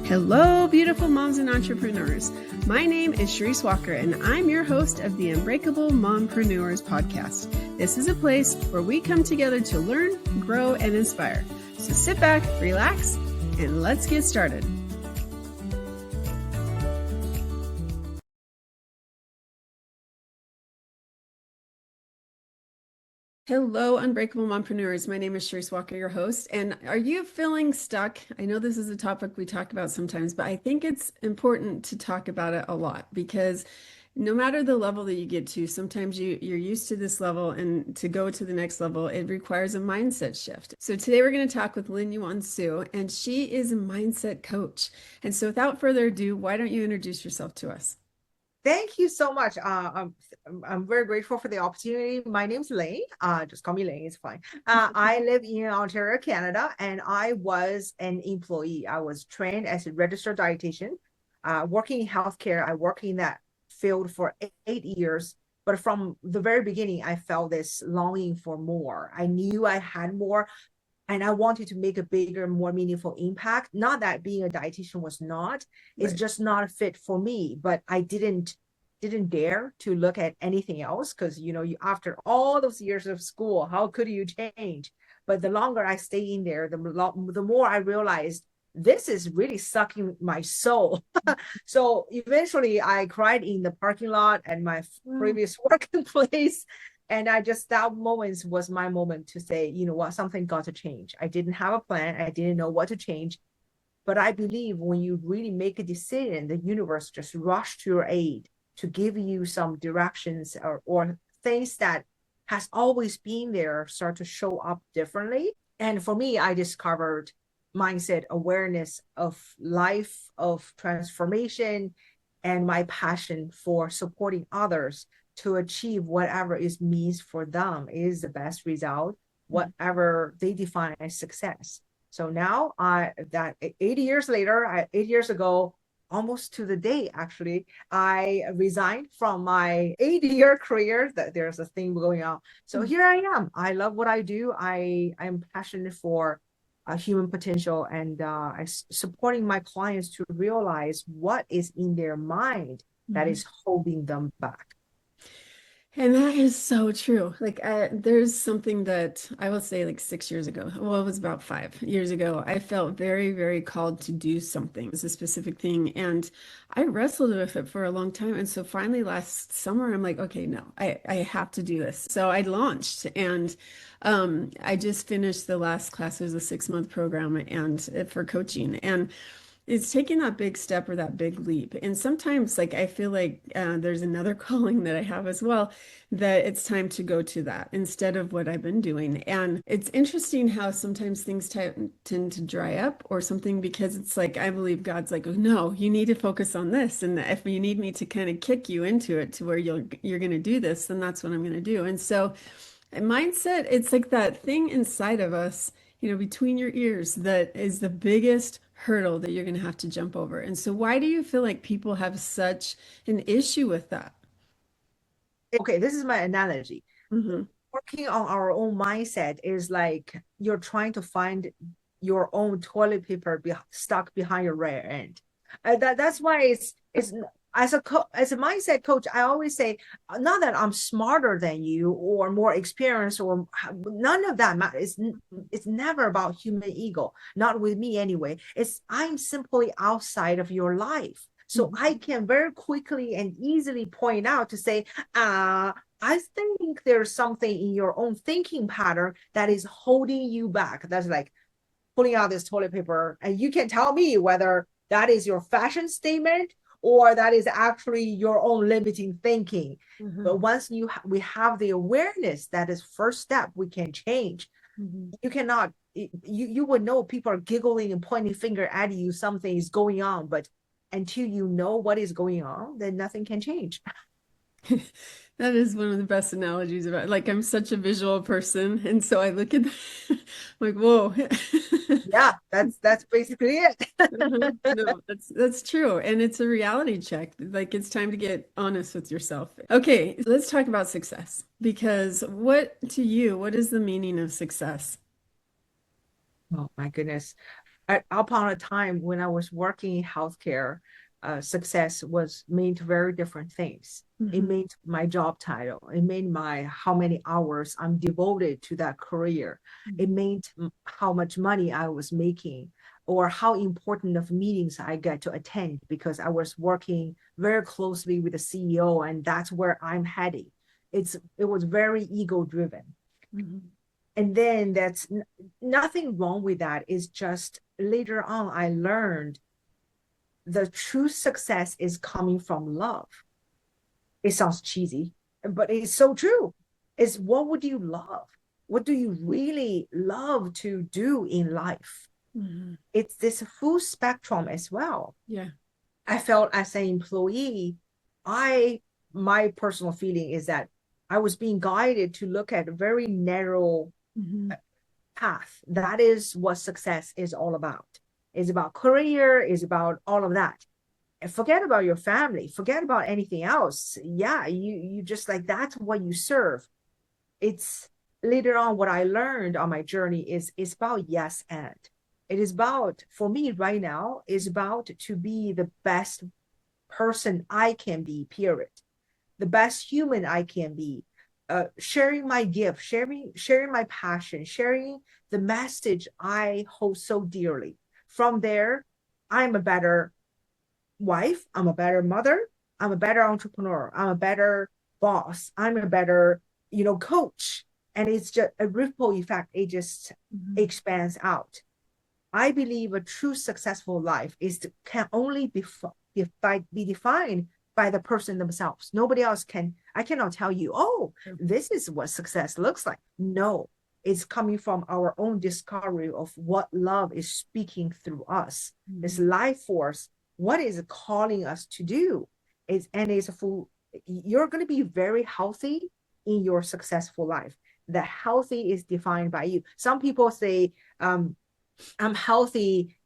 Hello, beautiful moms and entrepreneurs. My name is Charisse Walker, and I'm your host of the Unbreakable Mompreneurs podcast. This is a place where we come together to learn, grow, and inspire. So sit back, relax, and let's get started. Hello, Unbreakable Mompreneurs. My name is Charisse Walker, your host. And are you feeling stuck? I know this is a topic we talk about sometimes, but I think it's important to talk about it a lot because no matter the level that you get to, sometimes you're used to this level, and to go to the next level, it requires a mindset shift. So today we're going to talk with Lin Yuan-Sue, and she is a mindset coach. And so without further ado, why don't you introduce yourself to us? Thank you so much. I'm very grateful for the opportunity. My name's Lin. Just call me Lin. It's fine. I live in Ontario, Canada, and I was an employee. I was trained as a registered dietitian, working in healthcare. I worked in that field for 8 years. But from the very beginning, I felt this longing for more. I knew I had more, and I wanted to make a bigger, more meaningful impact. Not that being a dietitian was not, it's Right. just not a fit for me. But I didn't dare to look at anything else because you after all those years of school, how could you change? But the longer I stay in there, the more I realized this is really sucking my soul. So eventually I cried in the parking lot at my previous working place. And that moment was my moment to say, you know what, something got to change. I didn't have a plan. I didn't know what to change. But I believe when you really make a decision, the universe just rush to your aid to give you some directions, or things that has always been there start to show up differently. And for me, I discovered mindset, awareness of life, of transformation, and my passion for supporting others to achieve whatever is means for them is the best result, whatever they define as success. So now, that 8 years later, 8 years ago, almost to the day, actually, I resigned from my 8-year career. That there's a thing going on. So here I am. I love what I do. I'm passionate for human potential, and supporting my clients to realize what is in their mind that is holding them back. And that is so true. Like, there's something that I will say, like 6 years ago, well, it was about 5 years ago, I felt very, very called to do something. It was a specific thing. And I wrestled with it for a long time. And so finally last summer, I'm like, okay, no, I have to do this. So I launched, and I just finished the last class. It was a 6-month program and for coaching. And it's taking that big step or that big leap. And sometimes, like, I feel like there's another calling that I have as well, that it's time to go to that instead of what I've been doing. And it's interesting how sometimes things tend to dry up or something, because it's like, I believe God's like, oh, no, you need to focus on this. And if you need me to kind of kick you into it to where you're going to do this, then that's what I'm going to do. And so mindset, it's like that thing inside of us, between your ears, that is the biggest hurdle that you're going to have to jump over. And so why do you feel like people have such an issue with that? Okay, this is my analogy. Hmm. Working on our own mindset is like you're trying to find your own toilet paper stuck behind your rear end. That's why it's as a mindset coach, I always say, not that I'm smarter than you or more experienced, or none of that matters. It's never about human ego, not with me anyway. It's I'm simply outside of your life. So I can very quickly and easily point out to say, I think there's something in your own thinking pattern that is holding you back. That's like pulling out this toilet paper, and you can tell me whether that is your fashion statement or that is actually your own limiting thinking. But once we have the awareness, that is first step, we can change. You cannot, you would know people are giggling and pointing finger at you, something is going on, but until you know what is going on, then nothing can change. That is one of the best analogies about, like, I'm such a visual person, and so I look at like, whoa. Yeah, that's basically it. No, that's true. And it's a reality check. Like, it's time to get honest with yourself. Okay, let's talk about success. Because what is the meaning of success? Oh my goodness. upon a time when I was working in healthcare, success was meant very different things. It Mm-hmm. meant my job title. It meant my how many hours I'm devoted to that career. It meant how much money I was making, or how important of meetings I get to attend because I was working very closely with the CEO, and that's where I'm heading. It was very ego driven. Mm-hmm. And then that's nothing wrong with that. It's just later on I learned the true success is coming from love. It sounds cheesy, but it's so true. It's what would you love? What do you really love to do in life? Mm-hmm. It's this full spectrum as well. Yeah. I felt as an employee, I my personal feeling is that I was being guided to look at a very narrow Mm-hmm. path. That is what success is all about. It's about career, is about all of that. And forget about your family, forget about anything else. Yeah, you just like that's what you serve. It's later on what I learned on my journey is it's about yes and. It is about for me right now is about to be the best person I can be, period. The best human I can be, sharing my gift, sharing my passion, sharing the message I hold so dearly. From there, I'm a better wife, I'm a better mother, I'm a better entrepreneur, I'm a better boss, I'm a better, coach. And it's just a ripple effect. It just Mm-hmm. expands out. I believe a true successful life can only be defined by the person themselves. Nobody else can. I cannot tell you, oh, this is what success looks like. No, it's coming from our own discovery of what love is speaking through us. This Mm-hmm. life force, what is it calling us to do? It's a full. You're going to be very healthy in your successful life. The healthy is defined by you. Some people say, I'm healthy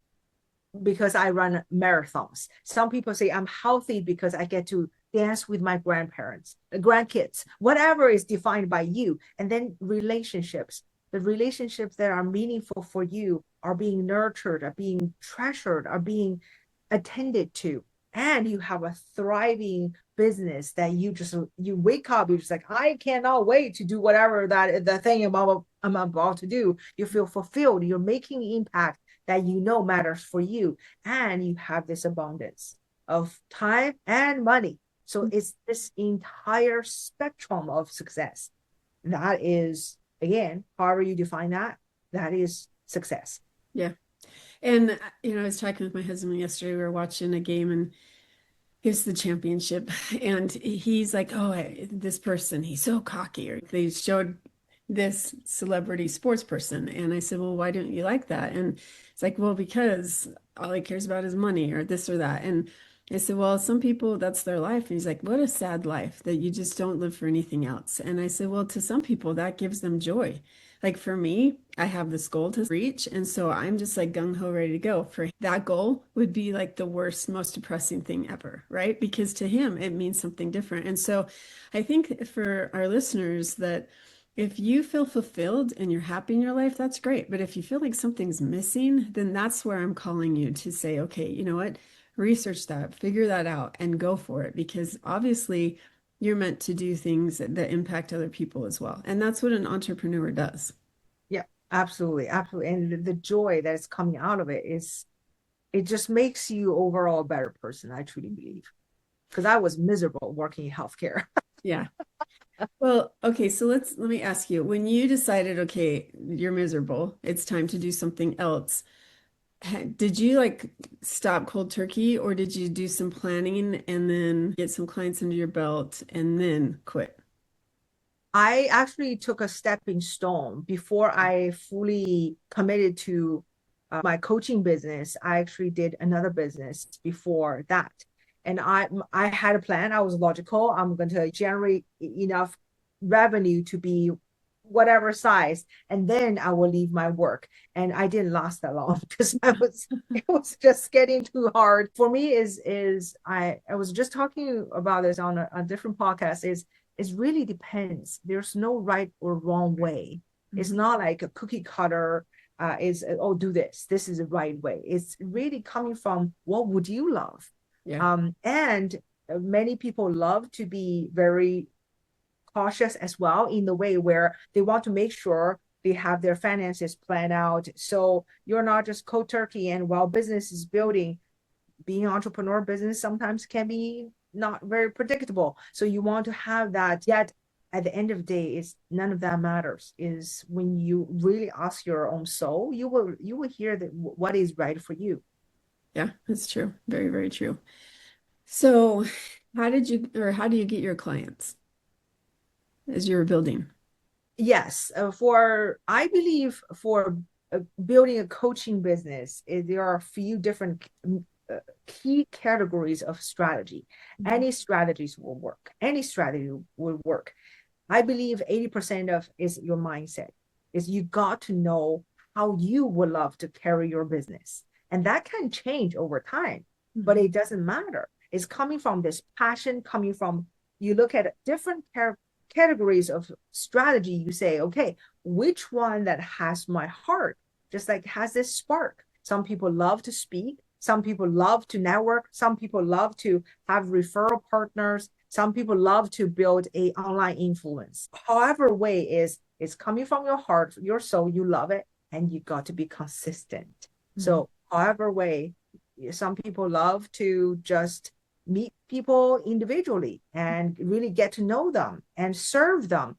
because I run marathons. Some people say I'm healthy because I get to dance with my grandparents, grandkids, whatever is defined by you. And then relationships, the relationships that are meaningful for you are being nurtured, are being treasured, are being attended to. And you have a thriving business that you wake up, you're just like, I cannot wait to do whatever that the thing I'm about to do. You feel fulfilled, you're making impact that matters for you, and you have this abundance of time and money. So it's this entire spectrum of success. That is, again, however you define that, that is success. Yeah. And, I was talking with my husband yesterday. We were watching a game and it's the championship. And he's like, oh, this person, he's so cocky. Or they showed this celebrity sports person. And I said, well, why don't you like that? And it's like, well, because all he cares about is money or this or that. And I said, well, some people, that's their life. And he's like, what a sad life that you just don't live for anything else. And I said, well, to some people, that gives them joy. Like for me, I have this goal to reach. And so I'm just like gung ho ready to go. For that goal would be like the worst, most depressing thing ever, right? Because to him, it means something different. And so I think for our listeners that if you feel fulfilled and you're happy in your life, that's great. But if you feel like something's missing, then that's where I'm calling you to say, okay, you know what? Research that, figure that out, and go for it. Because obviously, you're meant to do things that impact other people as well. And that's what an entrepreneur does. Yeah, absolutely, absolutely. And the joy that is coming out of it is it just makes you overall a better person, I truly believe. Because I was miserable working in healthcare. Yeah. Well, okay, so let me ask you, when you decided, okay, you're miserable, it's time to do something else. Did you like stop cold turkey or did you do some planning and then get some clients under your belt and then quit? I actually took a stepping stone before I fully committed to my coaching business. I actually did another business before that. And I had a plan. I was logical. I'm going to generate enough revenue to be whatever size, and then I will leave my work. And I didn't last that long because it was just getting too hard for me. I was just talking about this on a different podcast. It really depends. There's no right or wrong way. It's Mhm. not like a cookie cutter. is oh, do this. This is the right way. It's really coming from what would you love? Yeah. And many people love to be very cautious as well in the way where they want to make sure they have their finances planned out. So you're not just cold turkey. And while business is building, being entrepreneur business sometimes can be not very predictable. So you want to have that. Yet at the end of the day, is none of that matters. Is when you really ask your own soul, you will hear that what is right for you. Yeah, that's true. Very, very true. So how do you get your clients as you were building? Yes, for I believe for building a coaching business, there are a few different key categories of strategy. Mhm. Any strategies will work. Any strategy will work. I believe 80% of is your mindset. Is you got to know how you would love to carry your business. And that can change over time, but Mhm. it doesn't matter. It's coming from this passion, coming from you look at different categories of strategy, you say, okay, which one that has my heart, just like has this spark. Some people love to speak, some people love to network, some people love to have referral partners, some people love to build a online influence. However way is it's coming from your heart, your soul, you love it, and you got to be consistent. Mhm. So however way, some people love to just meet people individually and really get to know them and serve them.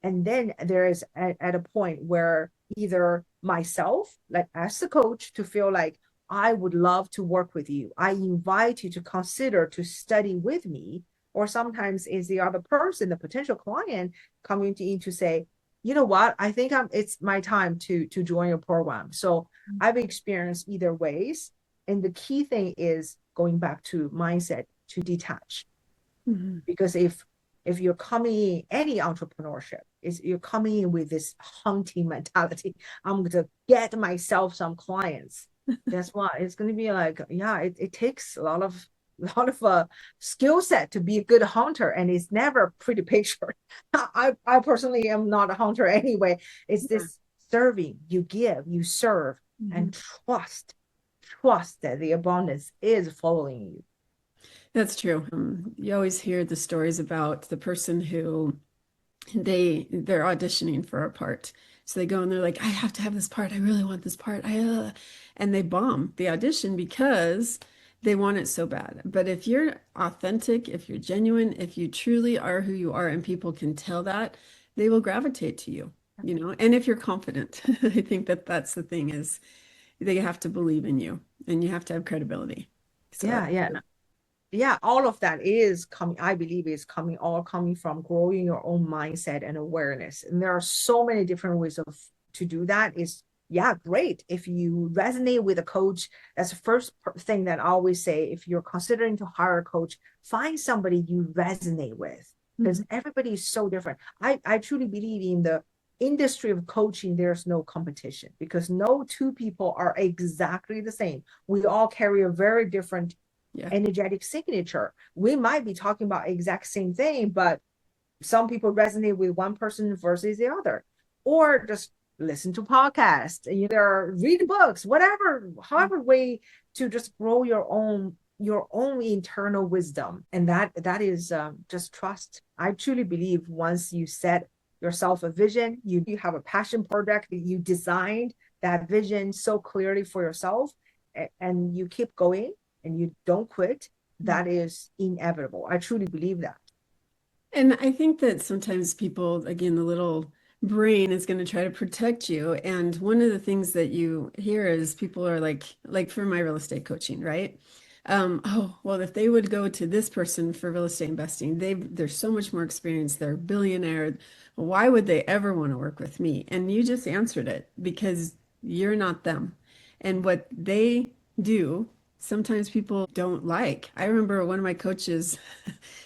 And then there is at a point where either myself, like as the coach, to feel like I would love to work with you. I invite you to consider to study with me. Or sometimes is the other person, the potential client, coming to you to say, you know what, I think it's my time to join your program. So I've experienced either ways. And the key thing is going back to mindset to detach. Mhm. Because if you're coming in any entrepreneurship, is you're coming in with this hunting mentality. I'm going to get myself some clients. Guess what? It's going to be like, yeah, it takes a lot of skill set to be a good hunter, and it's never a pretty picture. I personally am not a hunter anyway. It's Yeah. this serving, you give, you serve, Mhm. and trust that the abundance is following you. That's true. You always hear the stories about the person who they're auditioning for a part. So they go and they're like, I have to have this part. I really want this part. And they bomb the audition because they want it so bad. But if you're authentic, if you're genuine, if you truly are who you are and people can tell that, they will gravitate to you, you know? And if you're confident, I think that that's the thing is they have to believe in you and you have to have credibility. So Yeah, yeah, all of that is coming, I believe is coming, all coming from growing your own mindset and awareness. And there are so many different ways of to do that is, yeah, great. If you resonate with a coach, that's the first thing that I always say. If you're considering to hire a coach, find somebody you resonate with because mhm. everybody is so different. I truly believe in the industry of coaching, there's no competition because no two people are exactly the same. We all carry a very different Yeah. energetic signature. We might be talking about exact same thing, but some people resonate with one person versus the other. Or just listen to podcasts, either read books, whatever, however way to just grow your own internal wisdom. And that is just trust. I truly believe once you set yourself a vision, you have a passion project, you designed that vision so clearly for yourself, and you keep going and you don't quit, that is inevitable. I truly believe that. And I think that sometimes people, again, the little brain is going to try to protect you. And one of the things that you hear is people are like for my real estate coaching, right? Oh, well, if they would go to this person for real estate investing, they're so much more experienced. They're a billionaire. Why would they ever want to work with me? And you just answered it because you're not them. And what they do, sometimes people don't like. I remember one of my coaches.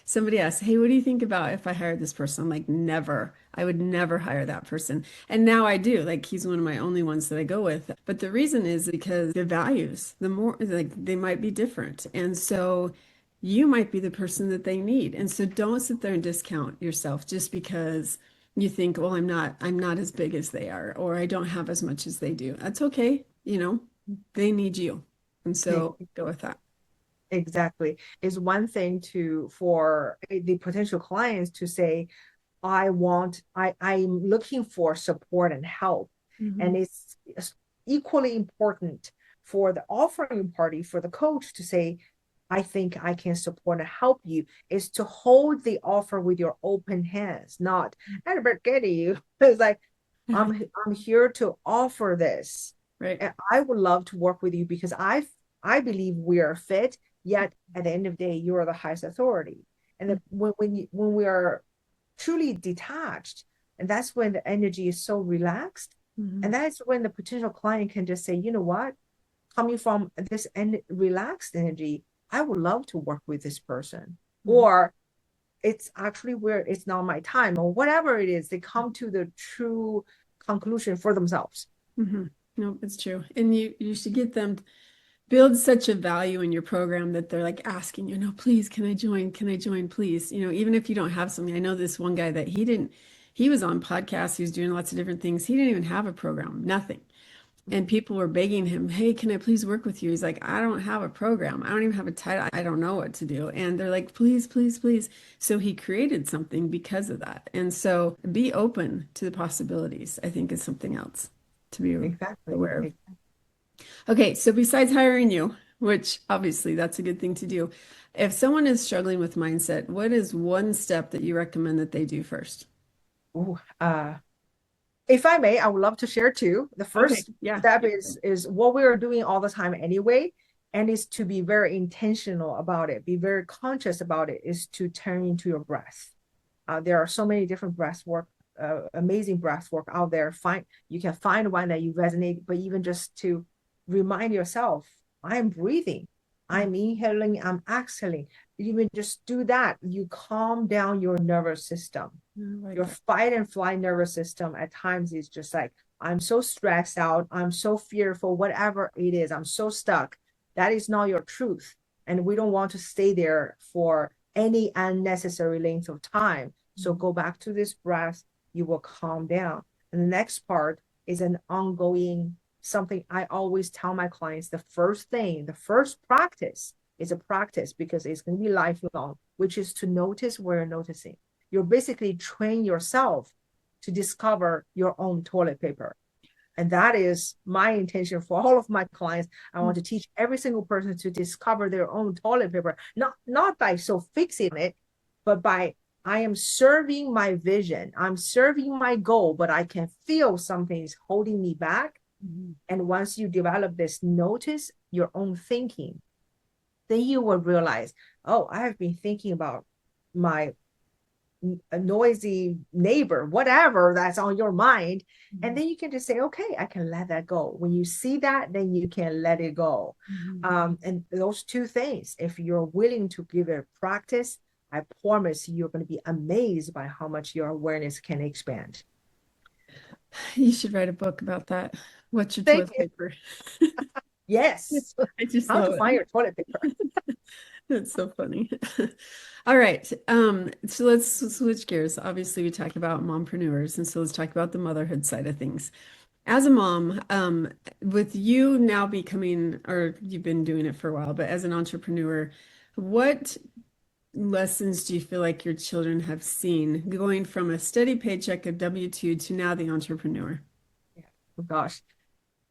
Somebody asked, hey, what do you think about if I hired this person? I'm like, never. I would never hire that person. And now I do. Like, he's one of my only ones that I go with. But the reason is because their values, the more, like, they might be different. And so you might be the person that they need. And so don't sit there and discount yourself just because you think, well, I'm not as big as they are, or I don't have as much as they do. That's okay. They need you. And so go with that. Exactly. It's one thing for the potential clients to say, I'm looking for support and help. And Mhm. it's equally important for the offering party, for the coach to say, I think I can support and help you, is to hold the offer with your open hands, not Albert getting you. It's like, I'm here to offer this. Right. And I would love to work with you because I believe we are fit, yet at the end of the day, you are the highest authority. And when we are truly detached, and that's when the energy is so relaxed, Mhm. and that's when the potential client can just say, you know what, coming from this relaxed energy, I would love to work with this person. Mhm. Or it's actually where it's not my time, or whatever it is, they come to the true conclusion for themselves. Mhm. No, it's true. And you should get them build such a value in your program that they're like asking you, no, please, can I join? Can I join, please? Even if you don't have something. I know this one guy that he was on podcasts, he was doing lots of different things. He didn't even have a program, nothing. And people were begging him, hey, can I please work with you? He's like, I don't have a program. I don't even have a title. I don't know what to do. And they're like, please, please, please. So he created something because of that. And so be open to the possibilities, I think is something else to be Exactly. aware of. Okay, so besides hiring you, which obviously that's a good thing to do, if someone is struggling with mindset, what is one step that you recommend that they do first? Ooh, if I may, I would love to share too. The Okay, first yeah. step is what we are doing all the time anyway, and is to be very intentional about it, be very conscious about it, is to turn into your breath. There are so many different breath work, amazing breath work out there. You can find one that you resonate, but even just to remind yourself, I'm breathing, I'm inhaling, I'm exhaling. Even just do that, you calm down your nervous system. I Your like it. fight and flight nervous system at times is just like, I'm so stressed out, I'm so fearful, whatever it is, I'm so stuck. That is not your truth. And we don't want to stay there for any unnecessary length of time. So go back to this breath, you will calm down. And the next part is an ongoing something I always tell my clients. The first thing, the first practice is a practice because it's going to be lifelong, which is to notice where you're noticing. You're basically train yourself to discover your own toilet paper. And that is my intention for all of my clients. I want to teach every single person to discover their own toilet paper, not by so fixing it, but by I am serving my vision, I'm serving my goal, but I can feel something is holding me back. Mhm. And once you develop this, notice your own thinking, then you will realize, oh, I have been thinking about my a noisy neighbor, whatever that's on your mind. And Mhm. then you can just say, okay, I can let that go. When you see that, then you can let it go. Mhm. And those two things, if you're willing to give it practice, I promise you're going to be amazed by how much your awareness can expand. You should write a book about that. What's your Thank toilet you. paper? Yes. I just How to love find it. your toilet paper. That's so funny. All right. So let's switch gears. Obviously, we talked about mompreneurs, and so let's talk about the motherhood side of things. As a mom, with you now becoming, or you've been doing it for a while, but as an entrepreneur, what lessons do you feel like your children have seen going from a steady paycheck of W-2 to now the entrepreneur? Yeah. Oh, gosh.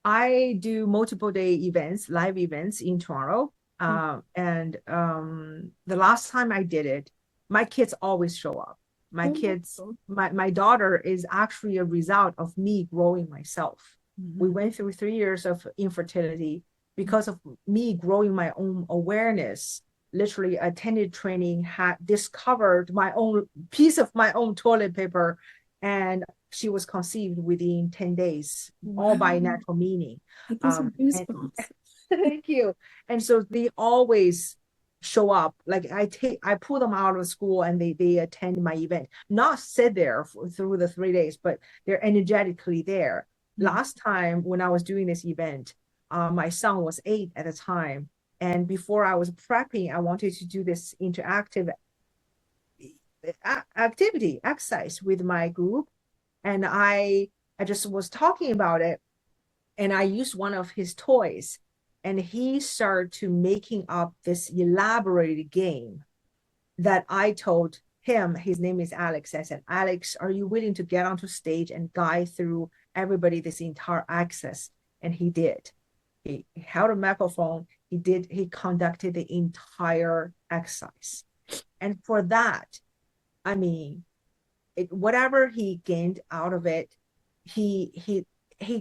I do multiple day events, live events in Toronto. And the last time I did it, my kids always show up. My Oh, that's kids, cool. my daughter is actually a result of me growing myself. We Mhm. went through 3 years of infertility because of me growing my own awareness. Literally attended training, had discovered my own piece of my own toilet paper, and she was conceived within 10 days, all by Wow. natural meaning. I get some And goosebumps. thank you. And so they always show up. Like I pull them out of school and they attend my event, not sit there through the 3 days, but they're energetically there. Mhm. Last time when I was doing this event, my son was 8 at the time. And before I was prepping, I wanted to do this interactive activity, exercise with my group. And I just was talking about it, and I used one of his toys, and he started to making up this elaborated game that I told him. His name is Alex. I said, Alex, are you willing to get onto stage and guide through everybody this entire access? And he did. He held a microphone. He conducted the entire exercise. And for that, I mean, whatever he gained out of it, he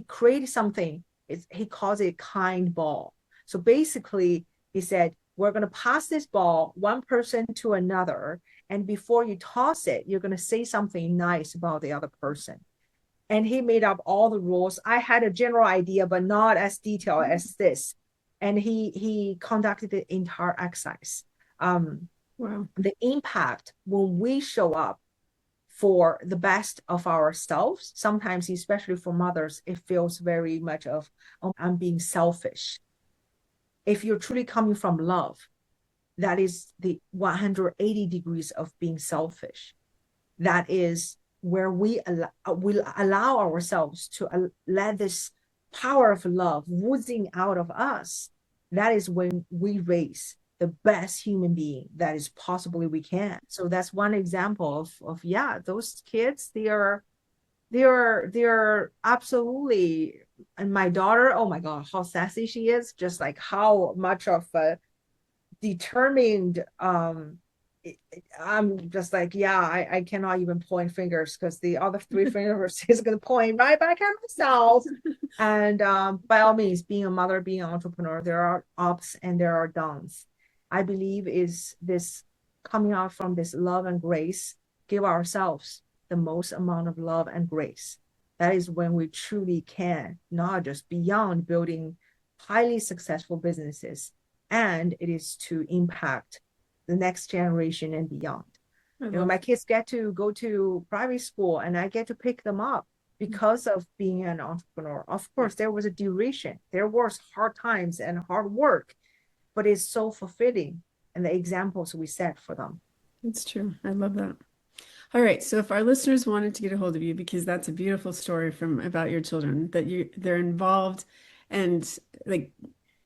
created something. He calls it kind ball. So basically, he said, we're going to pass this ball one person to another, and before you toss it, you're going to say something nice about the other person. And he made up all the rules. I had a general idea, but not as detailed as this. And he conducted the entire exercise. Wow. The impact when we show up for the best of ourselves, sometimes, especially for mothers, it feels very much of, oh, I'm being selfish. If you're truly coming from love, that is the 180 degrees of being selfish. That is where we allow ourselves to let this power of love oozing out of us. That is when we raise the best human being that is possibly we can. So that's one example of yeah, those kids, they are absolutely. And my daughter, oh my God, how sassy she is, just like how much of a determined, I'm just like, yeah, I cannot even point fingers because the other three fingers is going to point right back at myself. And by all means, being a mother, being an entrepreneur, there are ups and there are downs. I believe is this coming out from this love and grace, give ourselves the most amount of love and grace. That is when we truly can, not just beyond building highly successful businesses, and it is to impact the next generation and beyond. My kids get to go to private school and I get to pick them up because of being an entrepreneur. Of course, there was a duration. There was hard times and hard work, but it's so fulfilling. And the examples we set for them. It's true. I love that. All right. So if our listeners wanted to get a hold of you, because that's a beautiful story about your children, that they're involved and like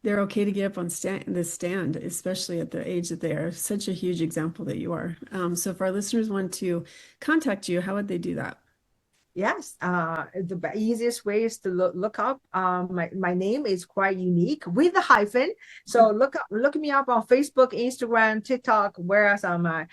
they're okay to get up on the stand, especially at the age that they are. Such a huge example that you are. So if our listeners want to contact you, how would they do that? Yes, the easiest way is to look up. My name is quite unique with a hyphen. So look me up on Facebook, Instagram, TikTok. Where else am I?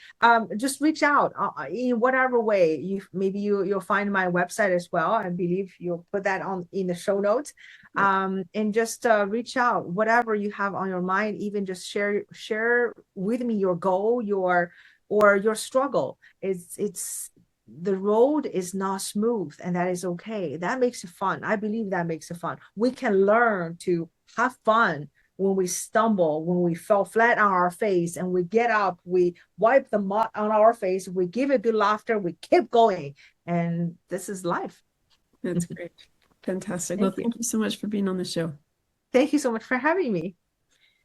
Just reach out in whatever way. You'll find my website as well. I believe you'll put that in the show notes. And just reach out. Whatever you have on your mind, even just share with me your goal, your struggle. It's the road is not smooth, and that is okay. That makes it fun. I believe that makes it fun. We can learn to have fun when we stumble, when we fell flat on our face, and we get up, we wipe the mud on our face, we give it good laughter, we keep going. And this is life. That's great. Fantastic. Well, thank you so much for being on the show. Thank you so much for having me.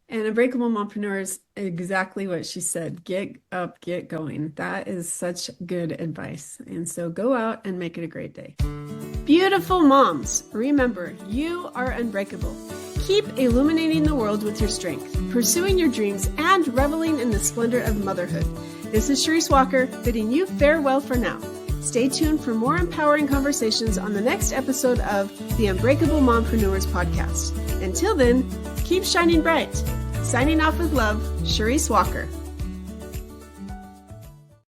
And Unbreakable Mompreneur is exactly what she said. Get up, get going. That is such good advice. And so go out and make it a great day. Beautiful moms, remember, you are unbreakable. Keep illuminating the world with your strength, pursuing your dreams, and reveling in the splendor of motherhood. This is Charisse Walker, bidding you farewell for now. Stay tuned for more empowering conversations on the next episode of the Unbreakable Mompreneurs podcast. Until then, keep shining bright. Signing off with love, Charisse Walker.